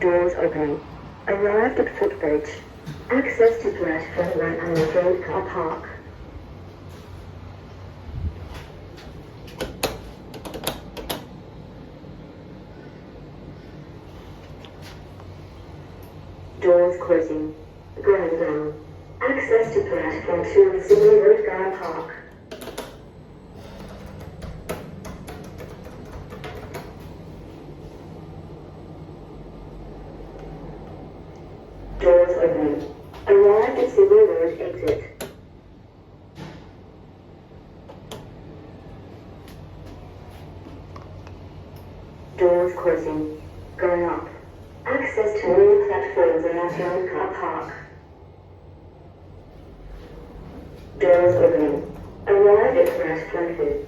Doors opening. Arrived at footbridge. Access to platform 1 unreserved car park. Doors closing. Going down. Access to platform 2 in Sydney Road Car Park. Doors opening. Arrived at Sydney Road exit. Doors closing. Going up. Access to all platforms in Unassigned car park. Doors opening. Arrived at platform 2.